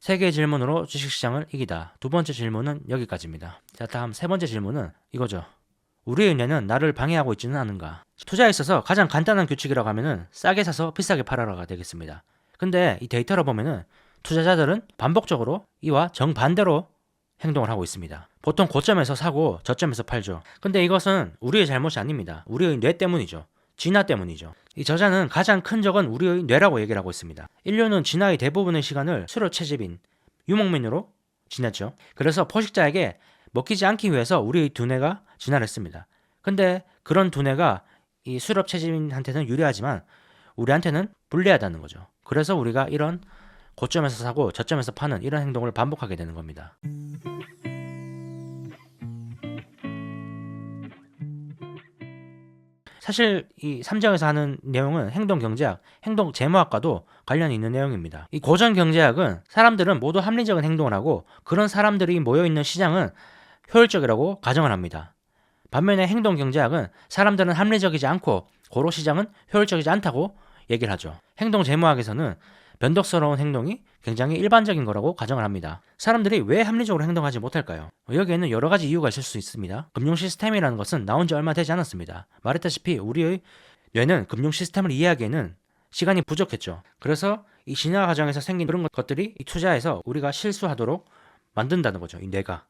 세 개의 질문으로 주식시장을 이기다. 두 번째 질문은 여기까지입니다. 자, 다음 세 번째 질문은 이거죠. 우리의 뇌는 나를 방해하고 있지는 않은가? 투자에 있어서 가장 간단한 규칙이라고 하면은 싸게 사서 비싸게 팔아라가 되겠습니다. 근데 이 데이터를 보면은 투자자들은 반복적으로 이와 정반대로 행동을 하고 있습니다. 보통 고점에서 사고 저점에서 팔죠. 근데 이것은 우리의 잘못이 아닙니다. 우리의 뇌 때문이죠. 진화 때문이죠. 이 저자는 가장 큰 적은 우리의 뇌라고 얘기를 하고 있습니다. 인류는 진화의 대부분의 시간을 수료 채집인 유목민으로 지냈죠. 그래서 포식자에게 먹히지 않기 위해서 우리의 두뇌가 진화를 했습니다. 근데 그런 두뇌가 이 수렵 채집인한테는 유리하지만 우리한테는 불리하다는 거죠. 그래서 우리가 이런 고점에서 사고 저점에서 파는 이런 행동을 반복하게 되는 겁니다. 사실 이 3장에서 하는 내용은 행동 경제학, 행동 재무학과도 관련이 있는 내용입니다. 이 고전 경제학은 사람들은 모두 합리적인 행동을 하고 그런 사람들이 모여있는 시장은 효율적이라고 가정을 합니다. 반면에 행동 경제학은 사람들은 합리적이지 않고 고로 시장은 효율적이지 않다고 얘기를 하죠. 행동 재무학에서는 변덕스러운 행동이 굉장히 일반적인 거라고 가정을 합니다. 사람들이 왜 합리적으로 행동하지 못할까요? 여기에는 여러 가지 이유가 있을 수 있습니다. 금융 시스템이라는 것은 나온 지 얼마 되지 않았습니다. 말했다시피 우리의 뇌는 금융 시스템을 이해하기에는 시간이 부족했죠. 그래서 이 진화 과정에서 생긴 그런 것들이 이 투자에서 우리가 실수하도록 만든다는 거죠. 이 뇌가.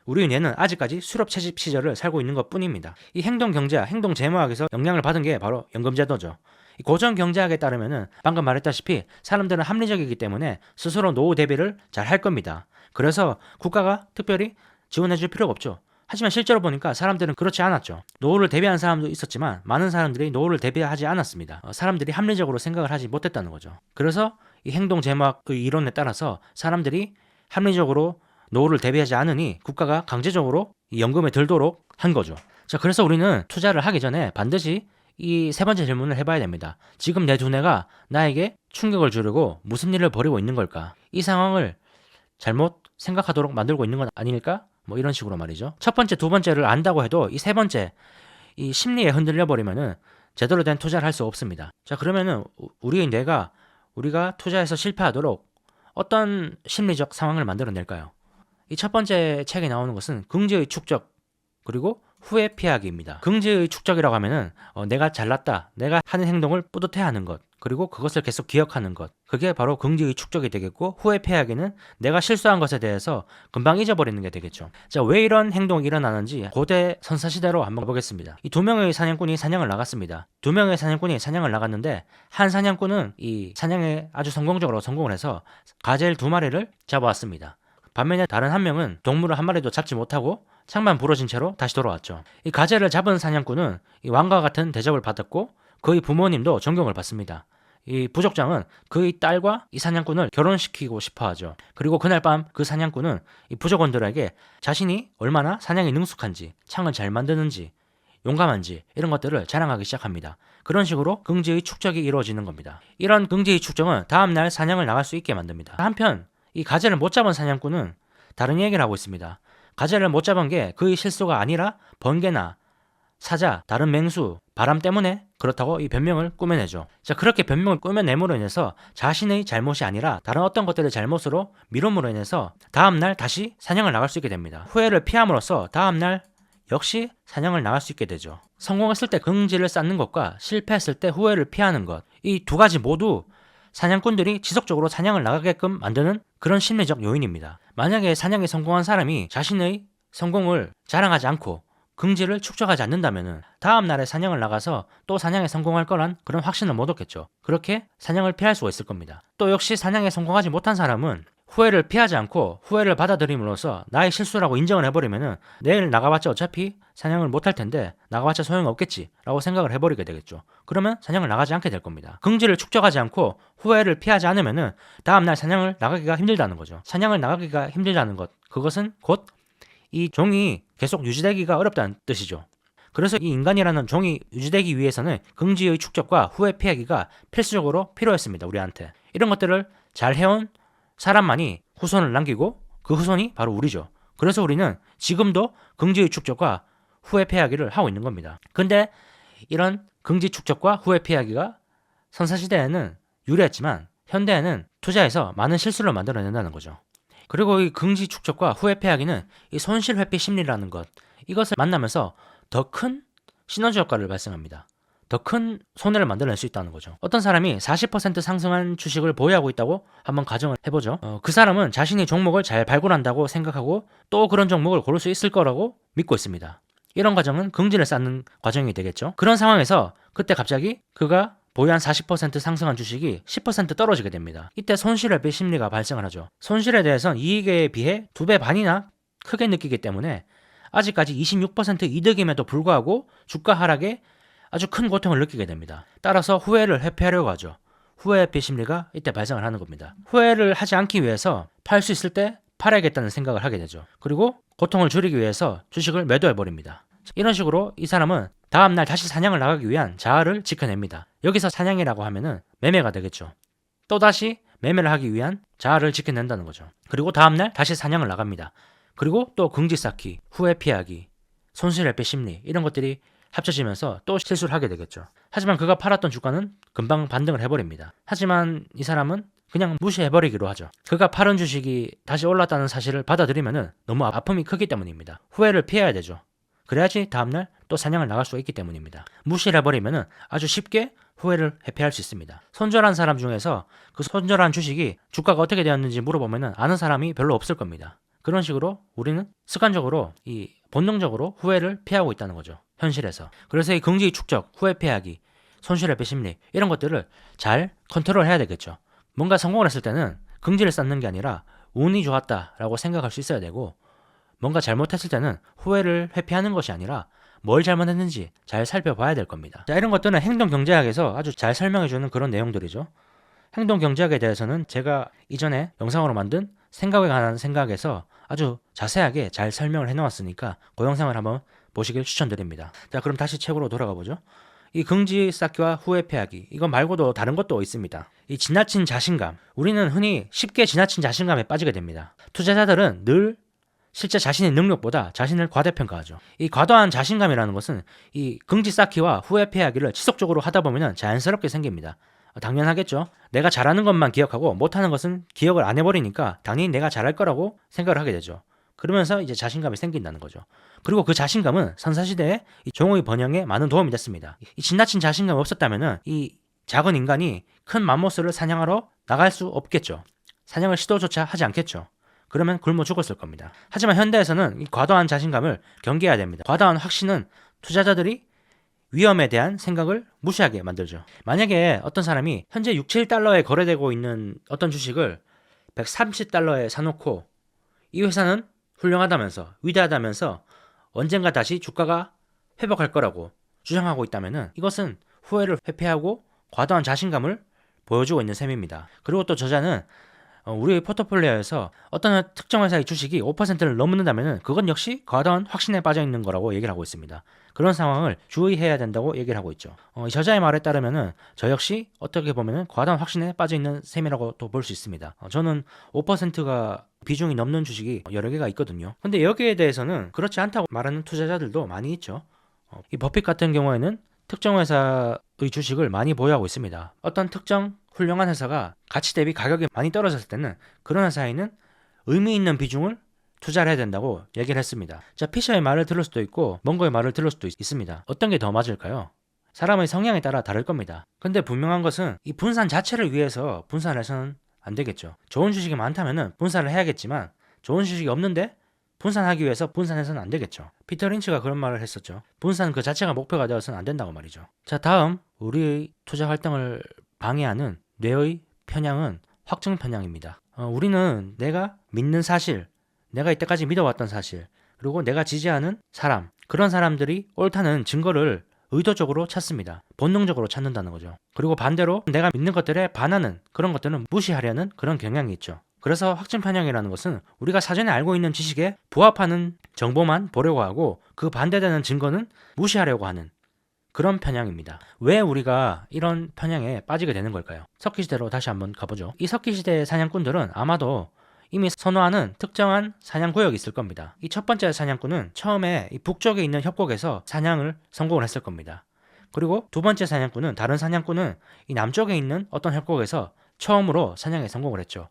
우리 뇌는 아직까지 수렵 채집 시절을 살고 있는 것 뿐입니다. 이 행동 경제학, 행동 재무학에서 영향을 받은 게 바로 연금제도죠. 고전 경제학에 따르면은 방금 말했다시피 사람들은 합리적이기 때문에 스스로 노후 대비를 잘 할 겁니다. 그래서 국가가 특별히 지원해 줄 필요가 없죠. 하지만 실제로 보니까 사람들은 그렇지 않았죠. 노후를 대비한 사람도 있었지만 많은 사람들이 노후를 대비하지 않았습니다. 사람들이 합리적으로 생각을 하지 못했다는 거죠. 그래서 이 행동 재무학의 이론에 따라서 사람들이 합리적으로 노후를 대비하지 않으니 국가가 강제적으로 이 연금에 들도록 한 거죠. 자, 그래서 우리는 투자를 하기 전에 반드시 이 세 번째 질문을 해봐야 됩니다. 지금 내 두뇌가 나에게 충격을 주려고 무슨 일을 벌이고 있는 걸까? 이 상황을 잘못 생각하도록 만들고 있는 건 아닐까? 뭐 이런 식으로 말이죠. 첫 번째, 두 번째를 안다고 해도 이 세 번째, 이 심리에 흔들려 버리면은 제대로 된 투자를 할 수 없습니다. 자, 그러면은 우리의 뇌가 우리가 투자에서 실패하도록 어떤 심리적 상황을 만들어낼까요? 이 첫 번째 책에 나오는 것은 긍지의 축적 그리고 후회 피하기입니다. 긍지의 축적이라고 하면은 내가 잘났다, 내가 하는 행동을 뿌듯해하는 것, 그리고 그것을 계속 기억하는 것, 그게 바로 긍지의 축적이 되겠고, 후회 피하기는 내가 실수한 것에 대해서 금방 잊어버리는 게 되겠죠. 자, 왜 이런 행동이 일어나는지 고대 선사시대로 한번 보겠습니다. 이 두 명의 사냥꾼이 사냥을 나갔습니다. 두 명의 사냥꾼이 사냥을 나갔는데 한 사냥꾼은 이 사냥에 아주 성공적으로 성공을 해서 가젤 2마리를 잡아왔습니다. 반면에 다른 한 명은 동물을 한 마리도 잡지 못하고 창만 부러진 채로 다시 돌아왔죠. 이 가젤을 잡은 사냥꾼은 이 왕과 같은 대접을 받았고 그의 부모님도 존경을 받습니다. 이 부족장은 그의 딸과 이 사냥꾼을 결혼시키고 싶어 하죠. 그리고 그날 밤 그 사냥꾼은 이 부족원들에게 자신이 얼마나 사냥에 능숙한지, 창을 잘 만드는지, 용감한지 이런 것들을 자랑하기 시작합니다. 그런 식으로 긍지의 축적이 이루어지는 겁니다. 이런 긍지의 축적은 다음날 사냥을 나갈 수 있게 만듭니다. 한편 이 가젤을 못 잡은 사냥꾼은 다른 얘기를 하고 있습니다. 가젤을 못 잡은 게 그의 실수가 아니라 번개나 사자, 다른 맹수, 바람 때문에 그렇다고 이 변명을 꾸며내죠. 자, 그렇게 변명을 꾸며냄으로 인해서 자신의 잘못이 아니라 다른 어떤 것들의 잘못으로 미룸으로 인해서 다음날 다시 사냥을 나갈 수 있게 됩니다. 후회를 피함으로써 다음날 역시 사냥을 나갈 수 있게 되죠. 성공했을 때 긍지를 쌓는 것과 실패했을 때 후회를 피하는 것, 이 두 가지 모두 사냥꾼들이 지속적으로 사냥을 나가게끔 만드는 그런 심리적 요인입니다. 만약에 사냥에 성공한 사람이 자신의 성공을 자랑하지 않고 긍지를 축적하지 않는다면 다음 날에 사냥을 나가서 또 사냥에 성공할 거란 그런 확신을 못 얻겠죠. 그렇게 사냥을 피할 수가 있을 겁니다. 또 역시 사냥에 성공하지 못한 사람은 후회를 피하지 않고 후회를 받아들임으로써 나의 실수라고 인정을 해버리면은 내일 나가봤자 어차피 사냥을 못할 텐데 나가봤자 소용이 없겠지 라고 생각을 해버리게 되겠죠. 그러면 사냥을 나가지 않게 될 겁니다. 긍지를 축적하지 않고 후회를 피하지 않으면은 다음날 사냥을 나가기가 힘들다는 거죠. 사냥을 나가기가 힘들다는 것, 그것은 곧 이 종이 계속 유지되기가 어렵다는 뜻이죠. 그래서 이 인간이라는 종이 유지되기 위해서는 긍지의 축적과 후회 피하기가 필수적으로 필요했습니다. 우리한테. 이런 것들을 잘 해온 사람만이 후손을 남기고 그 후손이 바로 우리죠. 그래서 우리는 지금도 긍지의 축적과 후회 피하기를 하고 있는 겁니다. 근데 이런 긍지 축적과 후회 피하기가 선사시대에는 유리했지만 현대에는 투자에서 많은 실수를 만들어낸다는 거죠. 그리고 이 긍지 축적과 후회 피하기는 이 손실 회피 심리라는 것, 이것을 만나면서 더 큰 시너지 효과를 발생합니다. 더 큰 손해를 만들어낼 수 있다는 거죠. 어떤 사람이 40% 상승한 주식을 보유하고 있다고 한번 가정을 해보죠. 그 사람은 자신이 종목을 잘 발굴한다고 생각하고 또 그런 종목을 고를 수 있을 거라고 믿고 있습니다. 이런 과정은 긍지를 쌓는 과정이 되겠죠. 그런 상황에서 그때 갑자기 그가 보유한 40% 상승한 주식이 10% 떨어지게 됩니다. 이때 손실회피 심리가 발생을 하죠. 손실에 대해선 이익에 비해 2배 반이나 크게 느끼기 때문에 아직까지 26% 이득임에도 불구하고 주가 하락에 아주 큰 고통을 느끼게 됩니다. 따라서 후회를 회피하려고 하죠. 후회회피 심리가 이때 발생을 하는 겁니다. 후회를 하지 않기 위해서 팔 수 있을 때 팔아야겠다는 생각을 하게 되죠. 그리고 고통을 줄이기 위해서 주식을 매도해버립니다. 이런 식으로 이 사람은 다음날 다시 사냥을 나가기 위한 자아를 지켜냅니다. 여기서 사냥이라고 하면은 매매가 되겠죠. 또다시 매매를 하기 위한 자아를 지켜낸다는 거죠. 그리고 다음날 다시 사냥을 나갑니다. 그리고 또 긍지 쌓기, 후회 피하기, 손실회피 심리 이런 것들이 합쳐지면서 또 실수를 하게 되겠죠. 하지만 그가 팔았던 주가는 금방 반등을 해버립니다. 하지만 이 사람은 그냥 무시해버리기로 하죠. 그가 팔은 주식이 다시 올랐다는 사실을 받아들이면 너무 아픔이 크기 때문입니다. 후회를 피해야 되죠. 그래야지 다음날 또 사냥을 나갈 수가 있기 때문입니다. 무시를 해버리면 아주 쉽게 후회를 회피할 수 있습니다. 손절한 사람 중에서 그 손절한 주식이 주가가 어떻게 되었는지 물어보면 아는 사람이 별로 없을 겁니다. 그런 식으로 우리는 습관적으로 본능적으로 후회를 피하고 있다는 거죠. 현실에서. 그래서 이 긍지 축적, 후회 피하기, 손실회피 심리 이런 것들을 잘 컨트롤해야 되겠죠. 뭔가 성공을 했을 때는 긍지를 쌓는 게 아니라 운이 좋았다라고 생각할 수 있어야 되고, 뭔가 잘못했을 때는 후회를 회피하는 것이 아니라 뭘 잘못했는지 잘 살펴봐야 될 겁니다. 자, 이런 것들은 행동경제학에서 아주 잘 설명해주는 그런 내용들이죠. 행동경제학에 대해서는 제가 이전에 영상으로 만든 생각에 관한 생각에서 아주 자세하게 잘 설명을 해놓았으니까 그 영상을 한번 보시길 추천드립니다. 자, 그럼 다시 책으로 돌아가 보죠. 이 긍지 쌓기와 후회 피하기, 이거 말고도 다른 것도 있습니다. 이 지나친 자신감, 우리는 흔히 쉽게 지나친 자신감에 빠지게 됩니다. 투자자들은 늘 실제 자신의 능력보다 자신을 과대평가하죠. 이 과도한 자신감이라는 것은 이 긍지 쌓기와 후회 피하기를 지속적으로 하다 보면 자연스럽게 생깁니다. 당연하겠죠. 내가 잘하는 것만 기억하고 못하는 것은 기억을 안 해버리니까 당연히 내가 잘할 거라고 생각을 하게 되죠. 그러면서 이제 자신감이 생긴다는 거죠. 그리고 그 자신감은 선사시대의 종의 번영에 많은 도움이 됐습니다. 이 지나친 자신감이 없었다면 이 작은 인간이 큰 맘모스를 사냥하러 나갈 수 없겠죠. 사냥을 시도조차 하지 않겠죠. 그러면 굶어 죽었을 겁니다. 하지만 현대에서는 이 과도한 자신감을 경계해야 됩니다. 과도한 확신은 투자자들이 위험에 대한 생각을 무시하게 만들죠. 만약에 어떤 사람이 현재 6, 7달러에 거래되고 있는 어떤 주식을 130달러에 사놓고 이 회사는 훌륭하다면서 위대하다면서 언젠가 다시 주가가 회복할 거라고 주장하고 있다면 이것은 후회를 회피하고 과도한 자신감을 보여주고 있는 셈입니다. 그리고 또 저자는 우리의 포트폴리오에서 어떤 특정 회사의 주식이 5%를 넘는다면 그건 역시 과도한 확신에 빠져 있는 거라고 얘기를 하고 있습니다. 그런 상황을 주의해야 된다고 얘기를 하고 있죠. 저자의 말에 따르면 저 역시 어떻게 보면 과도한 확신에 빠져 있는 셈이라고 또 볼 수 있습니다. 저는 5%가 비중이 넘는 주식이 여러 개가 있거든요. 근데 여기에 대해서는 그렇지 않다고 말하는 투자자들도 많이 있죠. 이 버핏 같은 경우에는 특정 회사의 주식을 많이 보유하고 있습니다. 어떤 특정 훌륭한 회사가 가치 대비 가격이 많이 떨어졌을 때는 그런 회사에는 의미 있는 비중을 투자를 해야 된다고 얘기를 했습니다. 자, 피셔의 말을 들을 수도 있고 멍거의 말을 들을 수도 있습니다. 어떤 게 더 맞을까요? 사람의 성향에 따라 다를 겁니다. 근데 분명한 것은 이 분산 자체를 위해서 분산을 해서는 안 되겠죠. 좋은 주식이 많다면 분산을 해야겠지만 좋은 주식이 없는데 분산하기 위해서 분산해서는 안 되겠죠. 피터 린치가 그런 말을 했었죠. 분산 그 자체가 목표가 되어서는 안 된다고 말이죠. 자, 다음 우리의 투자 활동을 방해하는 뇌의 편향은 확증 편향입니다. 우리는 내가 믿는 사실, 내가 이때까지 믿어왔던 사실, 그리고 내가 지지하는 사람, 그런 사람들이 옳다는 증거를 의도적으로 찾습니다. 본능적으로 찾는다는 거죠. 그리고 반대로 내가 믿는 것들에 반하는 그런 것들은 무시하려는 그런 경향이 있죠. 그래서 확증 편향이라는 것은 우리가 사전에 알고 있는 지식에 부합하는 정보만 보려고 하고 그 반대되는 증거는 무시하려고 하는 그런 편향입니다. 왜 우리가 이런 편향에 빠지게 되는 걸까요? 석기시대로 다시 한번 가보죠. 이 석기시대의 사냥꾼들은 아마도 이미 선호하는 특정한 사냥구역이 있을 겁니다. 이 첫 번째 사냥꾼은 처음에 이 북쪽에 있는 협곡에서 사냥을 성공을 했을 겁니다. 그리고 두 번째 사냥꾼은 다른 사냥꾼은 이 남쪽에 있는 어떤 협곡에서 처음으로 사냥에 성공을 했죠.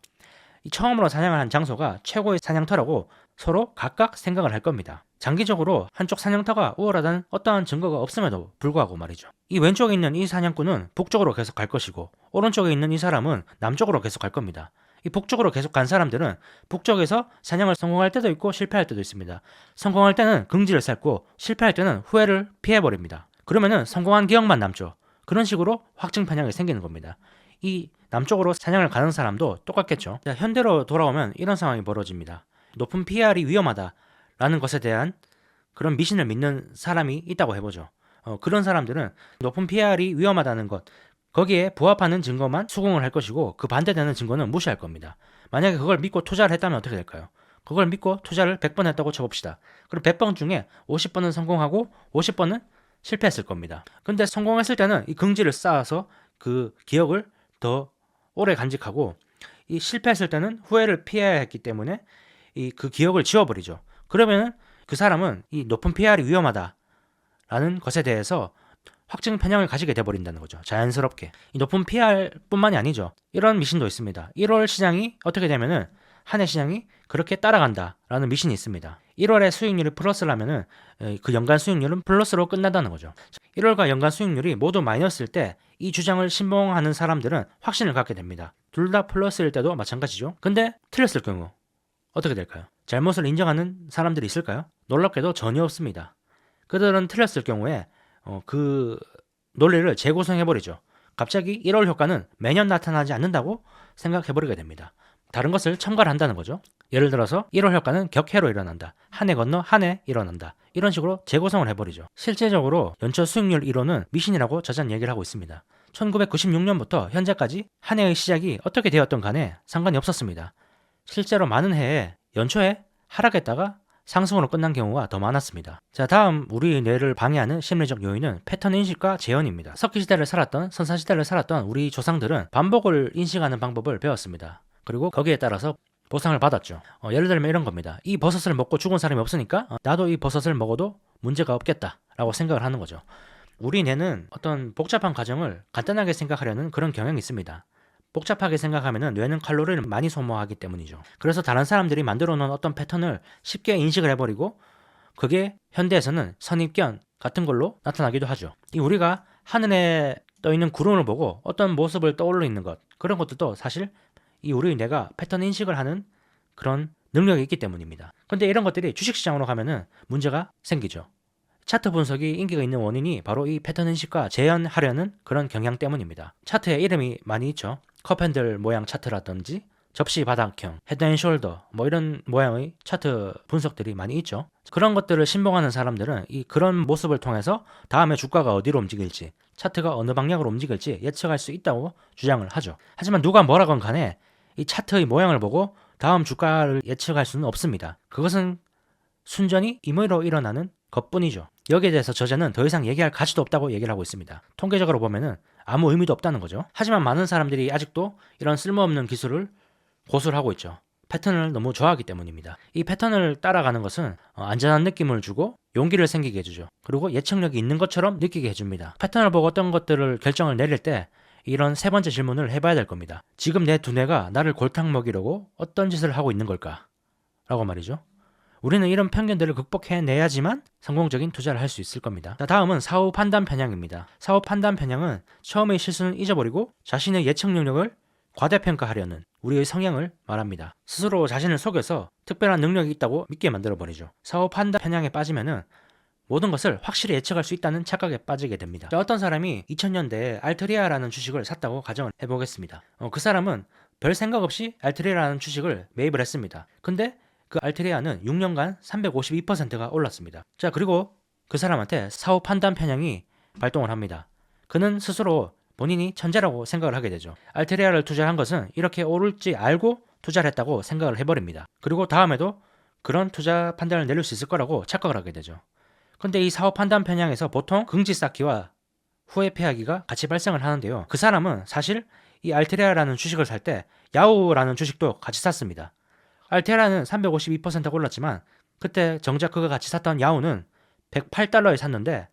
이 처음으로 사냥을 한 장소가 최고의 사냥터라고 서로 각각 생각을 할 겁니다. 장기적으로 한쪽 사냥터가 우월하다는 어떠한 증거가 없음에도 불구하고 말이죠. 이 왼쪽에 있는 이 사냥꾼은 북쪽으로 계속 갈 것이고 오른쪽에 있는 이 사람은 남쪽으로 계속 갈 겁니다. 이 북쪽으로 계속 간 사람들은 북쪽에서 사냥을 성공할 때도 있고 실패할 때도 있습니다. 성공할 때는 긍지를 쌓고 실패할 때는 후회를 피해버립니다. 그러면은 성공한 기억만 남죠. 그런 식으로 확증 편향이 생기는 겁니다. 이 남쪽으로 사냥을 가는 사람도 똑같겠죠. 자, 현대로 돌아오면 이런 상황이 벌어집니다. 높은 PR이 위험하다라는 것에 대한 그런 미신을 믿는 사람이 있다고 해보죠. 그런 사람들은 높은 PR이 위험하다는 것, 거기에 부합하는 증거만 수긍을 할 것이고 그 반대되는 증거는 무시할 겁니다. 만약에 그걸 믿고 투자를 했다면 어떻게 될까요? 그걸 믿고 투자를 100번 했다고 쳐봅시다. 그럼 100번 중에 50번은 성공하고 50번은 실패했을 겁니다. 근데 성공했을 때는 이 긍지를 쌓아서 그 기억을 더 오래 간직하고 이 실패했을 때는 후회를 피해야 했기 때문에 이 그 기억을 지워버리죠. 그러면은 그 사람은 이 높은 PR이 위험하다라는 것에 대해서 확증 편향을 가지게 돼버린다는 거죠. 자연스럽게. 이 높은 PR뿐만이 아니죠. 이런 미신도 있습니다. 1월 시장이 어떻게 되면은 한 해 시장이 그렇게 따라간다라는 미신이 있습니다. 1월에 수익률이 플러스라면은 그 연간 수익률은 플러스로 끝난다는 거죠. 1월과 연간 수익률이 모두 마이너스일 때 이 주장을 신봉하는 사람들은 확신을 갖게 됩니다. 둘 다 플러스일 때도 마찬가지죠. 근데 틀렸을 경우 어떻게 될까요? 잘못을 인정하는 사람들이 있을까요? 놀랍게도 전혀 없습니다. 그들은 틀렸을 경우에 그 논리를 재구성해버리죠. 갑자기 1월 효과는 매년 나타나지 않는다고 생각해버리게 됩니다. 다른 것을 첨가한다는 거죠. 예를 들어서 1월 효과는 격해로 일어난다. 한 해 건너 한 해 일어난다. 이런 식으로 재구성을 해버리죠. 실제적으로 연초 수익률 1호는 미신이라고 저자는 얘기를 하고 있습니다. 1996년부터 현재까지 한 해의 시작이 어떻게 되었던 간에 상관이 없었습니다. 실제로 많은 해에 연초에 하락했다가 상승으로 끝난 경우가 더 많았습니다. 자, 다음 우리 뇌를 방해하는 심리적 요인은 패턴 인식과 재현입니다. 석기시대를 살았던 선사시대를 살았던 우리 조상들은 반복을 인식하는 방법을 배웠습니다. 그리고 거기에 따라서 보상을 받았죠. 예를 들면 이런 겁니다. 이 버섯을 먹고 죽은 사람이 없으니까 나도 이 버섯을 먹어도 문제가 없겠다라고 생각을 하는 거죠. 우리 뇌는 어떤 복잡한 과정을 간단하게 생각하려는 그런 경향이 있습니다. 복잡하게 생각하면 뇌는 칼로리를 많이 소모하기 때문이죠. 그래서 다른 사람들이 만들어 놓은 어떤 패턴을 쉽게 인식을 해버리고 그게 현대에서는 선입견 같은 걸로 나타나기도 하죠. 이 우리가 하늘에 떠 있는 구름을 보고 어떤 모습을 떠올려 있는 것, 그런 것들도 사실 이 우리 뇌가 패턴 인식을 하는 그런 능력이 있기 때문입니다. 근데 이런 것들이 주식시장으로 가면은 문제가 생기죠. 차트 분석이 인기가 있는 원인이 바로 이 패턴 인식과 재현하려는 그런 경향 때문입니다. 차트에 이름이 많이 있죠. 컵핸들 모양 차트라든지 접시 바닥형, 헤드앤숄더 이런 모양의 차트 분석들이 많이 있죠. 그런 것들을 신봉하는 사람들은 이 그런 모습을 통해서 다음에 주가가 어디로 움직일지, 차트가 어느 방향으로 움직일지 예측할 수 있다고 주장을 하죠. 하지만 누가 뭐라건 간에 이 차트의 모양을 보고 다음 주가를 예측할 수는 없습니다. 그것은 순전히 임의로 일어나는 것뿐이죠. 여기에 대해서 저자는 더 이상 얘기할 가치도 없다고 얘기를 하고 있습니다. 통계적으로 보면은 아무 의미도 없다는 거죠. 하지만 많은 사람들이 아직도 이런 쓸모없는 기술을 고수를 하고 있죠. 패턴을 너무 좋아하기 때문입니다. 이 패턴을 따라가는 것은 안전한 느낌을 주고 용기를 생기게 해주죠. 그리고 예측력이 있는 것처럼 느끼게 해줍니다. 패턴을 보고 어떤 것들을 결정을 내릴 때 이런 세 번째 질문을 해봐야 될 겁니다. 지금 내 두뇌가 나를 골탕 먹이려고 어떤 짓을 하고 있는 걸까? 라고 말이죠. 우리는 이런 편견들을 극복해내야지만 성공적인 투자를 할 수 있을 겁니다. 자, 다음은 사후 판단 편향입니다. 사후 판단 편향은 처음의 실수는 잊어버리고 자신의 예측 능력을 과대평가하려는 우리의 성향을 말합니다. 스스로 자신을 속여서 특별한 능력이 있다고 믿게 만들어버리죠. 사후 판단 편향에 빠지면은 모든 것을 확실히 예측할 수 있다는 착각에 빠지게 됩니다. 자, 어떤 사람이 2000년대에 알트리아라는 주식을 샀다고 가정을 해보겠습니다. 그 사람은 별 생각 없이 알트리아라는 주식을 매입을 했습니다. 근데 그 알트리아는 6년간 352%가 올랐습니다. 자, 그리고 그 사람한테 사후 판단 편향이 발동을 합니다. 그는 스스로 본인이 천재라고 생각을 하게 되죠. 알트리아를 투자한 것은 이렇게 오를지 알고 투자를 했다고 생각을 해버립니다. 그리고 다음에도 그런 투자 판단을 내릴 수 있을 거라고 착각을 하게 되죠. 근데 이 사후 판단 편향에서 보통 긍지 쌓기와 후회 피하기가 같이 발생을 하는데요. 그 사람은 사실 이 알트리아라는 주식을 살 때 야후라는 주식도 같이 샀습니다. 알테라는 352%가 올랐지만 그때 정작 그가 같이 샀던 야후는 $108에 샀는데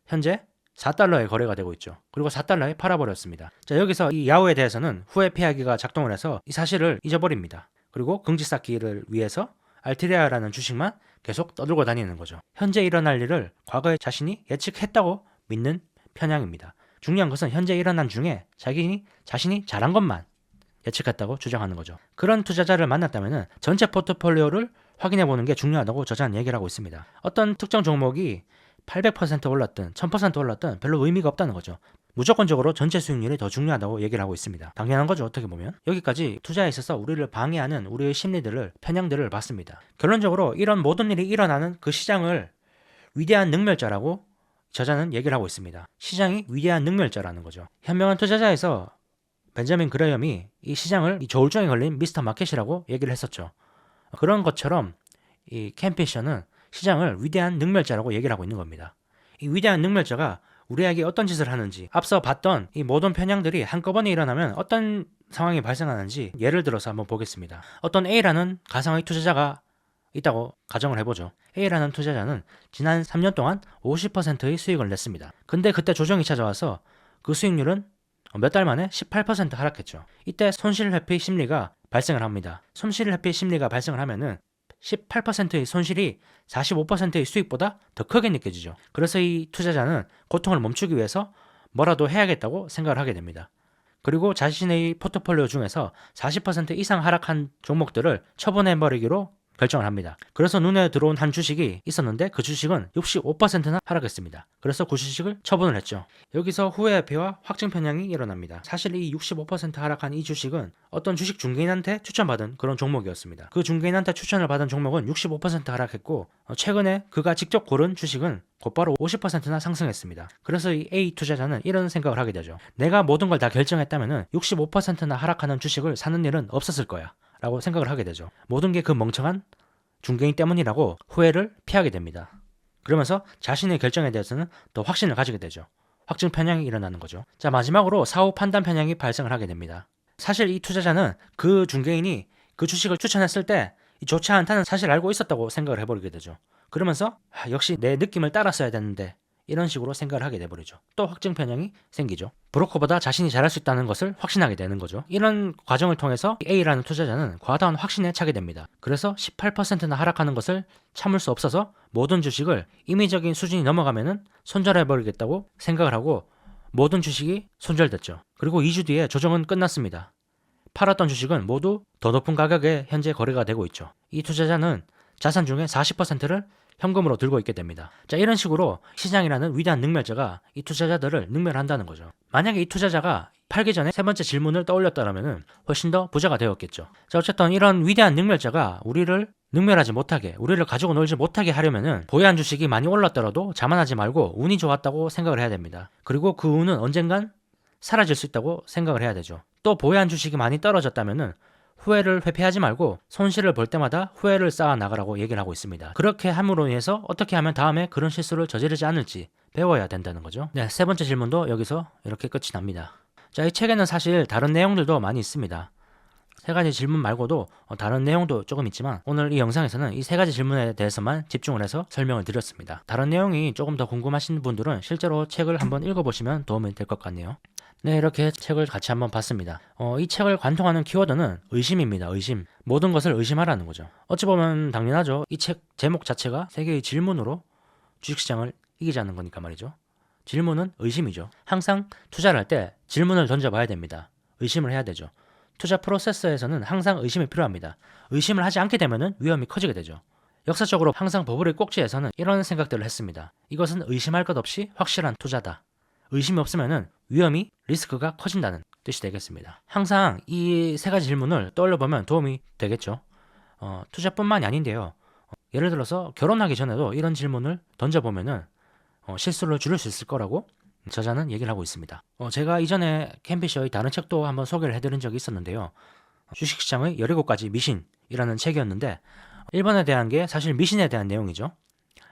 현재 $4에 거래가 되고 있죠. 그리고 $4에 팔아버렸습니다. 자, 여기서 이 야후에 대해서는 후회 피하기가 작동을 해서 이 사실을 잊어버립니다. 그리고 긍지 쌓기를 위해서 알트리아라는 주식만 계속 떠들고 다니는 거죠. 현재 일어날 일을 과거에 자신이 예측했다고 믿는 편향입니다. 중요한 것은 현재 일어난 중에 자신이 잘한 것만 예측했다고 주장하는 거죠. 그런 투자자를 만났다면 전체 포트폴리오를 확인해 보는 게 중요하다고 저자는 얘기를 하고 있습니다. 어떤 특정 종목이 800% 올랐든 1000% 올랐든 별로 의미가 없다는 거죠. 무조건적으로 전체 수익률이 더 중요하다고 얘기를 하고 있습니다. 당연한 거죠, 어떻게 보면. 여기까지 투자에 있어서 우리를 방해하는 우리의 심리들을, 편향들을 봤습니다. 결론적으로 이런 모든 일이 일어나는 그 시장을 위대한 능멸자라고 저자는 얘기를 하고 있습니다. 시장이 위대한 능멸자라는 거죠. 현명한 투자자에서 벤자민 그레이엄이 이 시장을 이 저울증에 걸린 미스터 마켓이라고 얘기를 했었죠. 그런 것처럼 이 켄 피셔는 시장을 위대한 능멸자라고 얘기를 하고 있는 겁니다. 이 위대한 능멸자가 우리에게 어떤 짓을 하는지, 앞서 봤던 이 모든 편향들이 한꺼번에 일어나면 어떤 상황이 발생하는지 예를 들어서 한번 보겠습니다. 어떤 A라는 가상의 투자자가 있다고 가정을 해보죠. A라는 투자자는 지난 3년 동안 50%의 수익을 냈습니다. 근데 그때 조정이 찾아와서 그 수익률은 몇 달 만에 18% 하락했죠. 이때 손실회피 심리가 발생을 합니다. 손실회피 심리가 발생을 하면은 18%의 손실이 45%의 수익보다 더 크게 느껴지죠. 그래서 이 투자자는 고통을 멈추기 위해서 뭐라도 해야겠다고 생각을 하게 됩니다. 그리고 자신의 포트폴리오 중에서 40% 이상 하락한 종목들을 처분해버리기로 결정을 합니다. 그래서 눈에 들어온 한 주식이 있었는데 그 주식은 65%나 하락했습니다. 그래서 그 주식을 처분을 했죠. 여기서 후회회피와 확증 편향이 일어납니다. 사실 이 65% 하락한 이 주식은 어떤 주식 중개인한테 추천받은 그런 종목이었습니다. 그 중개인한테 추천을 받은 종목은 65% 하락했고 최근에 그가 직접 고른 주식은 곧바로 50%나 상승했습니다. 그래서 이 A 투자자는 이런 생각을 하게 되죠. 내가 모든 걸 다 결정했다면 65%나 하락하는 주식을 사는 일은 없었을 거야 라고 생각을 하게 되죠. 모든 게 그 멍청한 중개인 때문이라고 후회를 피하게 됩니다. 그러면서 자신의 결정에 대해서는 더 확신을 가지게 되죠. 확증 편향이 일어나는 거죠. 자, 마지막으로 사후 판단 편향이 발생을 하게 됩니다. 사실 이 투자자는 그 중개인이 그 주식을 추천했을 때 좋지 않다는 사실을 알고 있었다고 생각을 해버리게 되죠. 그러면서 역시 내 느낌을 따랐어야 되는데 이런 식으로 생각을 하게 돼버리죠. 또 확증 편향이 생기죠. 브로커보다 자신이 잘할 수 있다는 것을 확신하게 되는 거죠. 이런 과정을 통해서 A라는 투자자는 과다한 확신에 차게 됩니다. 그래서 18%나 하락하는 것을 참을 수 없어서 모든 주식을 임의적인 수준이 넘어가면은 손절해버리겠다고 생각을 하고 모든 주식이 손절됐죠. 그리고 2주 뒤에 조정은 끝났습니다. 팔았던 주식은 모두 더 높은 가격에 현재 거래가 되고 있죠. 이 투자자는 자산 중에 40%를 현금으로 들고 있게 됩니다. 자, 이런 식으로 시장이라는 위대한 능멸자가 이 투자자들을 능멸한다는 거죠. 만약에 이 투자자가 팔기 전에 세 번째 질문을 떠올렸다면 훨씬 더 부자가 되었겠죠. 자, 어쨌든 이런 위대한 능멸자가 우리를 능멸하지 못하게, 우리를 가지고 놀지 못하게 하려면은 보유한 주식이 많이 올랐더라도 자만하지 말고 운이 좋았다고 생각을 해야 됩니다. 그리고 그 운은 언젠간 사라질 수 있다고 생각을 해야 되죠. 또 보유한 주식이 많이 떨어졌다면은 후회를 회피하지 말고 손실을 볼 때마다 후회를 쌓아 나가라고 얘기를 하고 있습니다. 그렇게 함으로 인해서 어떻게 하면 다음에 그런 실수를 저지르지 않을지 배워야 된다는 거죠. 네, 세 번째 질문도 여기서 이렇게 끝이 납니다. 자, 이 책에는 사실 다른 내용들도 많이 있습니다. 세 가지 질문 말고도 다른 내용도 조금 있지만 오늘 이 영상에서는 이 세 가지 질문에 대해서만 집중을 해서 설명을 드렸습니다. 다른 내용이 조금 더 궁금하신 분들은 실제로 책을 한번 읽어보시면 도움이 될 것 같네요. 네, 이렇게 책을 같이 한번 봤습니다. 이 책을 관통하는 키워드는 의심입니다. 의심. 모든 것을 의심하라는 거죠. 어찌 보면 당연하죠. 이 책 제목 자체가 세 개의 질문으로 주식시장을 이기자는 거니까 말이죠. 질문은 의심이죠. 항상 투자를 할 때 질문을 던져봐야 됩니다. 의심을 해야 되죠. 투자 프로세스에서는 항상 의심이 필요합니다. 의심을 하지 않게 되면 위험이 커지게 되죠. 역사적으로 항상 버블의 꼭지에서는 이런 생각들을 했습니다. 이것은 의심할 것 없이 확실한 투자다. 의심이 없으면 위험이, 리스크가 커진다는 뜻이 되겠습니다. 항상 이 세 가지 질문을 떠올려보면 도움이 되겠죠. 투자뿐만이 아닌데요. 예를 들어서 결혼하기 전에도 이런 질문을 던져보면은 실수를 줄일 수 있을 거라고 저자는 얘기를 하고 있습니다. 제가 이전에 켄 피셔의 다른 책도 한번 소개를 해드린 적이 있었는데요. 주식시장의 17가지 미신이라는 책이었는데 1번에 대한 게 사실 미신에 대한 내용이죠.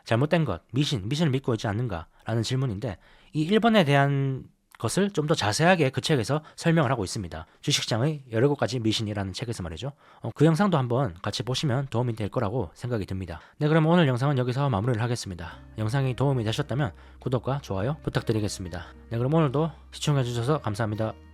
잘못된 것, 미신을 믿고 있지 않는가 라는 질문인데 이 1번에 대한 것을 좀 더 자세하게 그 책에서 설명을 하고 있습니다. 주식시장의 17가지 미신이라는 책에서 말이죠. 그 영상도 한번 같이 보시면 도움이 될 거라고 생각이 듭니다. 네, 그럼 오늘 영상은 여기서 마무리를 하겠습니다. 영상이 도움이 되셨다면 구독과 좋아요 부탁드리겠습니다. 네, 그럼 오늘도 시청해주셔서 감사합니다.